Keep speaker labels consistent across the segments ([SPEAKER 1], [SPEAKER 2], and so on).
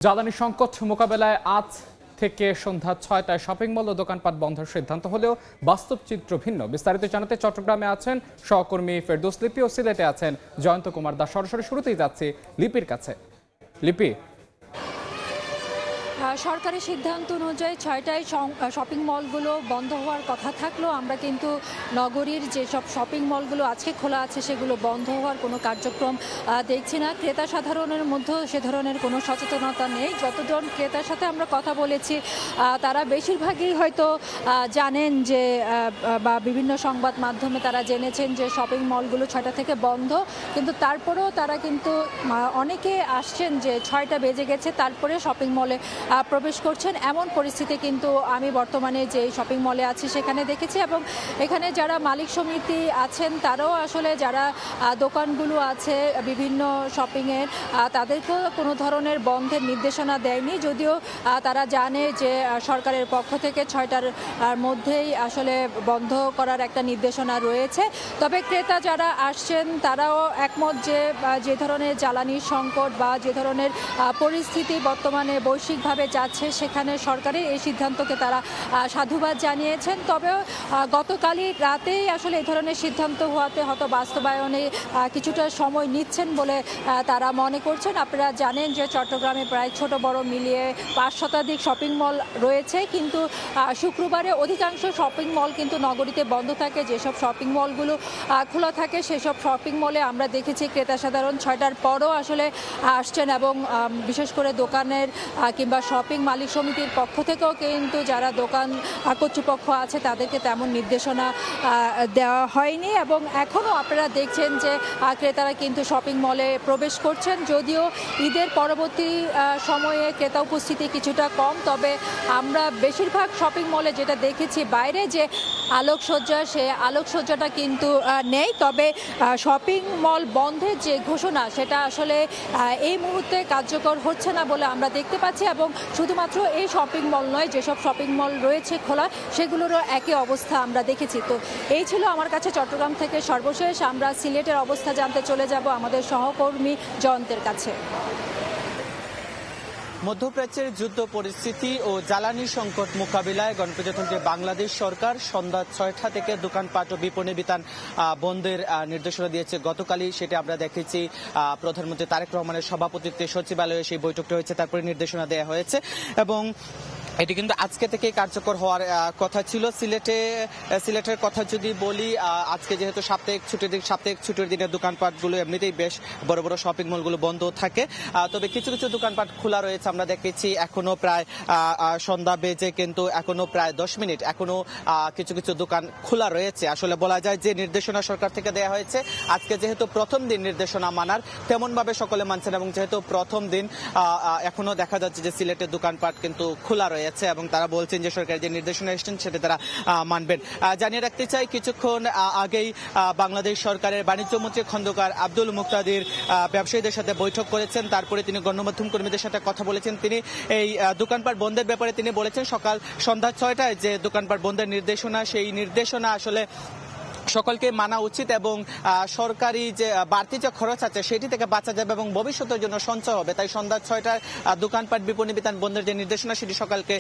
[SPEAKER 1] জ্বালানি সংকট মোকাবেলায় আজ থেকে সন্ধ্যা ৬টায় শপিং মল ও দোকানপাট বন্ধের সিদ্ধান্ত হলেও বাস্তব চিত্র ভিন্ন। বিস্তারিত জানাতে চট্টগ্রামে আছেন সহকর্মী ফেরদৌস লিপি ও সিলেটে আছেন জয়ন্ত কুমার দাস। সরাসরি শুরুতেই যাচ্ছি লিপির কাছে। লিপি,
[SPEAKER 2] সরকারের সিদ্ধান্ত অনুযায়ী ৬টায় শপিং মলগুলো বন্ধ হওয়ার কথা থাকলেও আমরা কিন্তু নগরীর যেসব শপিং মলগুলো আজকে খোলা আছে সেগুলো বন্ধ হওয়ার কোনো কার্যক্রম দেখছি না। ক্রেতা সাধারণের মধ্যেও সে ধরনের কোনো সচেতনতা নেই। যতজন ক্রেতার সাথে আমরা কথা বলেছি তারা বেশিরভাগই হয়তো জানেন যে বা বিভিন্ন সংবাদ মাধ্যমে তারা জেনেছেন যে শপিং মলগুলো ৬টা থেকে বন্ধ, কিন্তু তারপরেও তারা কিন্তু অনেকে আসছেন যে ৬টা বেজে গেছে তারপরে শপিং মলে প্রবেশ করছেন। এমন পরিস্থিতি কিন্তু আমি বর্তমানে যে শপিং মলে আছি সেখানে দেখেছি, এবং এখানে যারা মালিক সমিতি আছেন তারাও আসলে যারা দোকানগুলো আছে বিভিন্ন শপিংয়ের তাদেরকেও কোনো ধরনের বন্ধের নির্দেশনা দেয়নি, যদিও তারা জানে যে সরকারের পক্ষ থেকে ৬টার মধ্যেই আসলে বন্ধ করার একটা নির্দেশনা রয়েছে। তবে ক্রেতা যারা আসছেন তারাও একমত যে ধরনের জ্বালানির সংকট বা যে ধরনের পরিস্থিতি বর্তমানে বৈশ্বিকভাবে যাচ্ছে সেখানে সরকারের এই সিদ্ধান্তকে তারা সাধুবাদ জানিয়েছেন। তবে গতকালই রাতেই আসলে এই ধরনের সিদ্ধান্ত হওয়াতে হয়তো বাস্তবায়নে কিছুটা সময় নিচ্ছেন বলে তারা মনে করছেন। আপনারা জানেন যে চট্টগ্রামে প্রায় ছোট বড় মিলিয়ে ৫ শতাধিক শপিং মল রয়েছে, কিন্তু শুক্রবারে অধিকাংশ শপিং মল কিন্তু নগরীতে বন্ধ থাকে। যেসব শপিং মলগুলো খোলা থাকে সেসব শপিং মলে আমরা দেখেছি ক্রেতা সাধারণ ৬টার পরও আসলে আসছেন, এবং বিশেষ করে দোকানের কিংবা শপিং মালিক সমিতির পক্ষ থেকেও কিন্তু যারা দোকান কর্তৃপক্ষ আছে তাদেরকে তেমন নির্দেশনা দেওয়া হয়নি, এবং এখনও আপনারা দেখছেন যে ক্রেতারা কিন্তু শপিং মলে প্রবেশ করছেন। যদিও ঈদের পরবর্তী সময়ে ক্রেতা উপস্থিতি কিছুটা কম, তবে আমরা বেশিরভাগ শপিং মলে যেটা দেখেছি বাইরে যে আলোকসজ্জা সে আলোকসজ্জাটা কিন্তু নেই। তবে শপিং মল বন্ধের যে ঘোষণা সেটা আসলে এই মুহূর্তে কার্যকর হচ্ছে না বলে আমরা দেখতে পাচ্ছি, এবং শুধুমাত্র এই শপিং মল নয়, যেসব শপিং মল রয়েছে খোলা সেগুলোরও একই অবস্থা আমরা দেখেছি। তো এই ছিল আমার কাছে চট্টগ্রাম থেকে সর্বশেষ। আমরা সিলেটের অবস্থা জানতে চলে যাব আমাদের সহকর্মী জয়ন্তের কাছে।
[SPEAKER 3] মধ্যপ্রাচ্যের যুদ্ধ পরিস্থিতি ও জ্বালানি সংকট মোকাবিলায় গণপ্রজাতন্ত্রী বাংলাদেশ সরকার সন্ধ্যা ৬টা থেকে দোকানপাট ও বিপণী বিতান বন্ধের নির্দেশনা দিয়েছে। গতকালই সেটা আমরা দেখেছি প্রধানমন্ত্রী তারেক রহমানের সভাপতিত্বে সচিবালয়ে সেই বৈঠকটা হয়েছে, তারপরে নির্দেশনা দেওয়া হয়েছে এবং এটি কিন্তু আজকে থেকে কার্যকর হওয়ার কথা ছিল। সিলেটের কথা যদি বলি, আজকে যেহেতু সাপ্তাহিক ছুটির দিনে দোকানপাটগুলো এমনিতেই বেশ বড় বড় শপিং মলগুলো বন্ধ থাকে, তবে কিছু কিছু দোকানপাট খোলা রয়েছে। আমরা দেখেছি এখনো প্রায় সন্ধ্যা বেজে কিন্তু এখনো প্রায় 10 মিনিট এখনো কিছু কিছু দোকান খোলা রয়েছে। আসলে বলা যায় যে নির্দেশনা সরকার থেকে দেওয়া হয়েছে, আজকে যেহেতু প্রথম দিন নির্দেশনা মানার তেমন ভাবে সকলে মানছেন, এবং যেহেতু প্রথম দিন এখনো দেখা যাচ্ছে যে সিলেটের দোকানপাট কিন্তু খোলা রয়েছে এবং তারা বলছেন যে সরকারের যে নির্দেশনা এসেছেন সেটা তারা মানবেন। জানিয়ে রাখতে চাই, কিছুক্ষণ আগেই বাংলাদেশ সরকারের বাণিজ্য মন্ত্রী খন্দকার আব্দুল মুক্তাদির ব্যবসায়ীদের সাথে বৈঠক করেছেন, তারপরে তিনি গণমাধ্যম কর্মীদের সাথে কথা বলেছেন। তিনি এই দোকানপাট বন্ধের ব্যাপারে তিনি বলেছেন সন্ধ্যা ৬টায় যে দোকানপাট বন্ধের নির্দেশনা, সেই নির্দেশনা আসলে সকলকে মানা উচিত এবং সরকারি যে বাড়তি যে খরচ আছে সেটি থেকে বাঁচা যাবে এবং ভবিষ্যতের জন্য সঞ্চয় হবে। তাই সন্ধ্যা ৬টায় দোকানপাট বিপণী বিতান বন্ধের যে নির্দেশনা সেটি সকালকে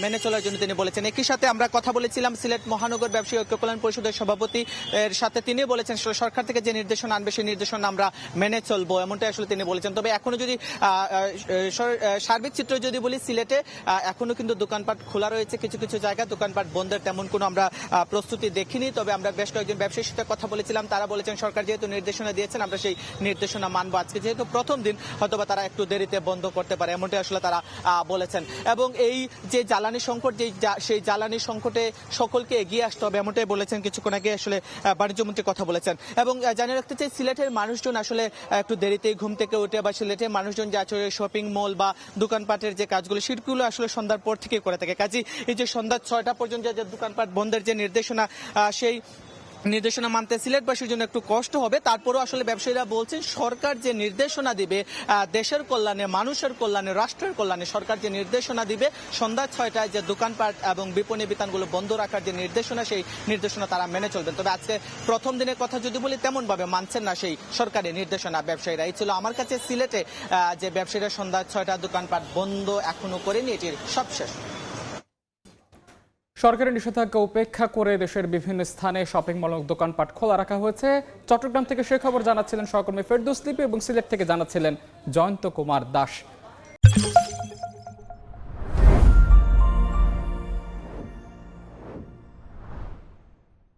[SPEAKER 3] মেনে চলার জন্য তিনি বলেছেন। একই সাথে আমরা কথা বলেছিলাম সিলেট মহানগর ব্যবসায়ী ঐক্য কল্যাণ পরিষদের সভাপতি এর সাথে, তিনি বলেছেন সরকার থেকে যে নির্দেশনা আনবে সেই নির্দেশনা আমরা মেনে চলবো, এমনটাই আসলে তিনি বলেছেন। তবে এখনো যদি সার্বিক চিত্র যদি বলি, সিলেটে এখনো কিন্তু দোকানপাট খোলা রয়েছে, কিছু কিছু জায়গায় দোকানপাট বন্ধের তেমন কোনো আমরা প্রস্তুতি দেখিনি। তবে আমরা বেশ কয়েকজন ব্যবসায়ীর সাথে কথা বলেছিলাম, তারা বলেছেন সরকার যেহেতু নির্দেশনা দিয়েছেন আমরা সেই নির্দেশনা মানবো। আজকে যেহেতু প্রথম দিন হয়তোবা তারা একটু দেরিতে বন্ধ করতে পারে, এমনটাই আসলে তারা বলেছেন। এবং এই যে জ্বালানি সংকট, সেই জ্বালানি সংকটে সকলকে এগিয়ে আসতে হবে, এমনটাই বলেছেন কিছুক্ষণ আগে আসলে বাণিজ্য মন্ত্রী কথা বলেছেন। এবং জানিয়ে রাখতে চাই, সিলেটের মানুষজন আসলে একটু দেরিতেই ঘুম থেকে উঠে বা সিলেটের মানুষজন যে আসলে শপিং মল বা দোকানপাটের যে কাজগুলো সেগুলো আসলে সন্ধ্যার পর থেকে করে থাকে। কাজেই এই যে সন্ধ্যা ৬টা পর্যন্ত যে দোকানপাট বন্ধের যে নির্দেশনা, সেই নির্দেশনা মানতে সিলেটবাসীর জন্য একটু কষ্ট হবে। তারপরেও আসলে ব্যবসায়ীরা বলছেন সরকার যে নির্দেশনা দিবে দেশের কল্যাণে, মানুষের কল্যাণে, রাষ্ট্রের কল্যাণে সরকার যে নির্দেশনা দিবে সন্ধ্যা 6টায় যে দোকানপাট এবং বিপণী বিতানগুলো বন্ধ রাখার যে নির্দেশনা, সেই নির্দেশনা তারা মেনে চলবেন। তবে আজকে প্রথম দিনের কথা যদি বলি, তেমন ভাবে মানছেন না সেই সরকারি নির্দেশনা ব্যবসায়ীরা। এই ছিল আমার কাছে সিলেটে যে ব্যবসায়ীরা সন্ধ্যা 6টা দোকানপাট বন্ধ এখনো করেনি, এটির সবশেষ।
[SPEAKER 1] সরকারি নিষেধাজ্ঞা উপেক্ষা করে দেশের বিভিন্ন স্থানে শপিং মল ও দোকানপাট খোলা রাখা হয়েছে। চট্টগ্রাম থেকে সে খবর জানাচ্ছিলেন সহকর্মী ফেরদৌস লিপি এবং সিলেট থেকে জানাচ্ছিলেন জয়ন্ত কুমার দাস।